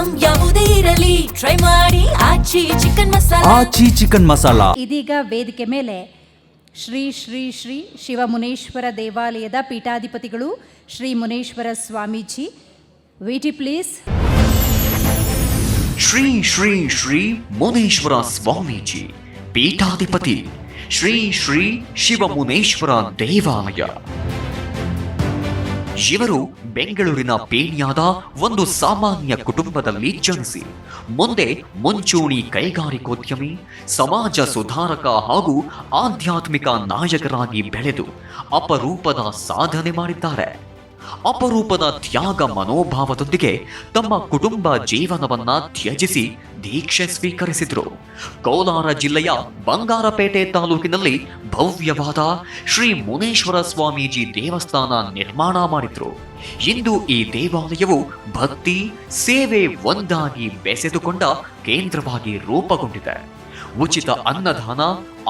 Item ಯಾವುದೇ ಇರಲಿ try ಮಾಡಿ ಆಚಿ ಚಿಕನ್ ಮಸಾಲಾ. ಆಚಿ ಚಿಕನ್ ಮಸಾಲಾ. ಇದೀಗ ವೇದಿಕೆ ಮೇಲೆ ಶ್ರೀ ಶ್ರೀ ಶ್ರೀ ಶಿವಮುನೇಶ್ವರ ದೇವಾಲಯದ ಪೀಠಾಧಿಪತಿಗಳು ಶ್ರೀ ಮುನೇಶ್ವರ ಸ್ವಾಮೀಜಿ. ವೇಟಿ ಪ್ಲೀಸ್. ಶ್ರೀ ಶ್ರೀ ಶ್ರೀ ಮುನೇಶ್ವರ ಸ್ವಾಮೀಜಿ ಪೀಠಾಧಿಪತಿ ಶ್ರೀ ಶ್ರೀ ಶಿವಮುನೇಶ್ವರ ದೇವಾಲಯ. ಇವರು ಬೆಂಗಳೂರಿನ ಪೇಣ್ಯಾದ ಒಂದು ಸಾಮಾನ್ಯ ಕುಟುಂಬದಲ್ಲಿ ಜನಿಸಿ ಮುಂದೆ ಮುಂಚೂಣಿ ಕೈಗಾರಿಕೋದ್ಯಮಿ, ಸಮಾಜ ಸುಧಾರಕ ಹಾಗೂ ಆಧ್ಯಾತ್ಮಿಕ ನಾಯಕರಾಗಿ ಬೆಳೆದು ಅಪರೂಪದ ಸಾಧನೆ ಮಾಡಿದ್ದಾರೆ. ಅಪರೂಪದ ತ್ಯಾಗ ಮನೋಭಾವದೊಂದಿಗೆ ತಮ್ಮ ಕುಟುಂಬ ಜೀವನವನ್ನ ತ್ಯಜಿಸಿ ದೀಕ್ಷೆ ಸ್ವೀಕರಿಸಿದರು. ಕೋಲಾರ ಜಿಲ್ಲೆಯ ಬಂಗಾರಪೇಟೆ ತಾಲೂಕಿನಲ್ಲಿ ಭವ್ಯವಾದ ಶ್ರೀ ಮುನೇಶ್ವರ ಸ್ವಾಮೀಜಿ ದೇವಸ್ಥಾನ ನಿರ್ಮಾಣ ಮಾಡಿದ್ರು. ಇಂದು ಈ ದೇವಾಲಯವು ಭಕ್ತಿ, ಸೇವೆ ಒಂದಾಗಿ ಬೆಸೆದುಕೊಂಡ ಕೇಂದ್ರವಾಗಿ ರೂಪುಗೊಂಡಿದೆ. ಉಚಿತ ಅನ್ನದಾನ,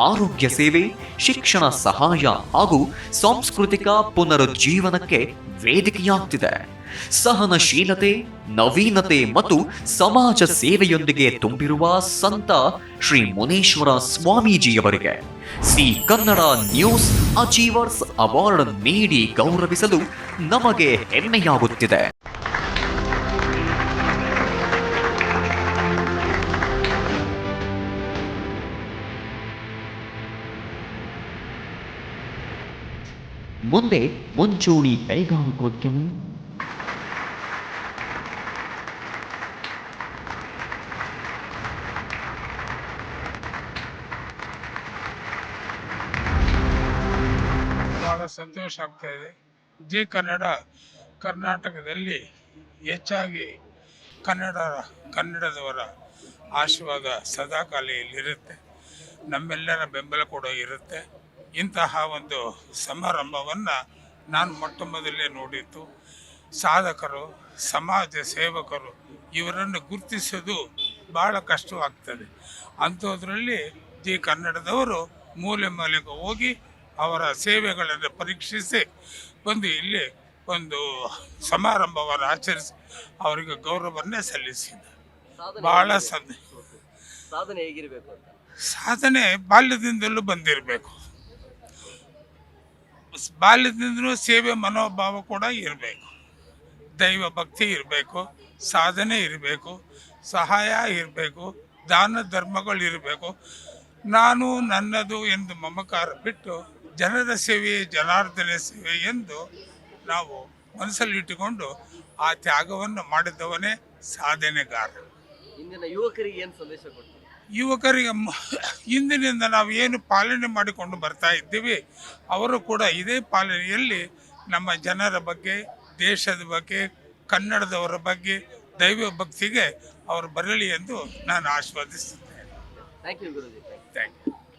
ಆರೋಗ್ಯ ಸೇವೆ, ಶಿಕ್ಷಣ ಸಹಾಯ ಹಾಗೂ ಸಾಂಸ್ಕೃತಿಕ ಪುನರುಜ್ಜೀವನಕ್ಕೆ ವೇದಿಕೆಯಾಗ್ತಿದೆ. ಸಹನಶೀಲತೆ, ನವೀನತೆ ಮತ್ತು ಸಮಾಜ ಸೇವೆಯೊಂದಿಗೆ ತುಂಬಿರುವ ಸಂತ ಶ್ರೀ ಮುನೇಶ್ವರ ಸ್ವಾಮೀಜಿಯವರಿಗೆ C Kannada news achievers award ನೀಡಿ ಗೌರವಿಸಲು ನಮಗೆ ಹೆಮ್ಮೆಯಾಗುತ್ತಿದೆ. ಮುಂದೆ ಮುಂಚೂಣಿ ಕೈಗಾರಿಕೋದ್ಯಮಿ, ಬಹಳ ಸಂತೋಷ ಆಗ್ತಾ ಇದೆ. ಜಿ ಕನ್ನಡ ಕರ್ನಾಟಕದಲ್ಲಿ ಹೆಚ್ಚಾಗಿ ಕನ್ನಡದವರ ಆಶೀರ್ವಾದ ಸದಾಕಾಲ ಇಲ್ಲಿರುತ್ತೆ. ನಮ್ಮೆಲ್ಲರ ಬೆಂಬಲ ಕೂಡ ಇರುತ್ತೆ. ಇಂತಹ ಒಂದು ಸಮಾರಂಭವನ್ನು ನಾನು ಮೊಟ್ಟ ಮೊದಲೇ ನೋಡಿದ್ದು. ಸಾಧಕರು, ಸಮಾಜ ಸೇವಕರು ಇವರನ್ನು ಗುರುತಿಸೋದು ಭಾಳ ಕಷ್ಟವಾಗ್ತದೆ. ಅಂಥದ್ರಲ್ಲಿ ಜಿ ಕನ್ನಡದವರು ಮೂಲೆ ಮೂಲೆಗೆ ಹೋಗಿ ಅವರ ಸೇವೆಗಳನ್ನು ಪರೀಕ್ಷಿಸಿ ಬಂದು ಇಲ್ಲಿ ಒಂದು ಸಮಾರಂಭವನ್ನು ಆಚರಿಸಿ ಅವರಿಗೆ ಗೌರವವನ್ನೇ ಸಲ್ಲಿಸಿದ್ದಾರೆ. ಭಾಳ ಸಾಧನೆ ಹೇಗಿರಬೇಕು ಅಂತ. ಸಾಧನೆ ಬಾಲ್ಯದಿಂದಲೂ ಬಂದಿರಬೇಕು. ಬಾಲ್ಯದಿಂದಲೂ ಸೇವೆ ಮನೋಭಾವ ಕೂಡ ಇರಬೇಕು, ದೈವ ಭಕ್ತಿ ಇರಬೇಕು, ಸಾಧನೆ ಇರಬೇಕು, ಸಹಾಯ ಇರಬೇಕು, ದಾನ ಧರ್ಮಗಳು ಇರಬೇಕು. ನಾನು ನನ್ನದು ಎಂದು ಮಮಕಾರ ಬಿಟ್ಟು ಜನರ ಸೇವೆ, ಜನಾರ್ದನ ಸೇವೆ ಎಂದು ನಾವು ಮನಸ್ಸಲ್ಲಿಟ್ಟುಕೊಂಡು ಆ ತ್ಯಾಗವನ್ನು ಮಾಡಿದವನೇ ಸಾಧನೆಗಾರ. ಇಂದಿನ ಯುವಕರಿಗೆ ಏನು ಸಂದೇಶ ಕೊಡ್ತೀವಿ? ಯುವಕರಿಗೆ ಇಂದಿನಿಂದ ನಾವು ಏನು ಪಾಲನೆ ಮಾಡಿಕೊಂಡು ಬರ್ತಾ ಇದ್ದೀವಿ, ಅವರು ಕೂಡ ಇದೇ ಪಾಲನೆಯಲ್ಲಿ ನಮ್ಮ ಜನರ ಬಗ್ಗೆ, ದೇಶದ ಬಗ್ಗೆ, ಕನ್ನಡದವರ ಬಗ್ಗೆ, ದೈವ ಭಕ್ತಿಗೆ ಅವರು ಬರಲಿ ಎಂದು ನಾನು ಆಶೀರ್ವದಿಸುತ್ತೇನೆ. Thank you Guruji. Thank you.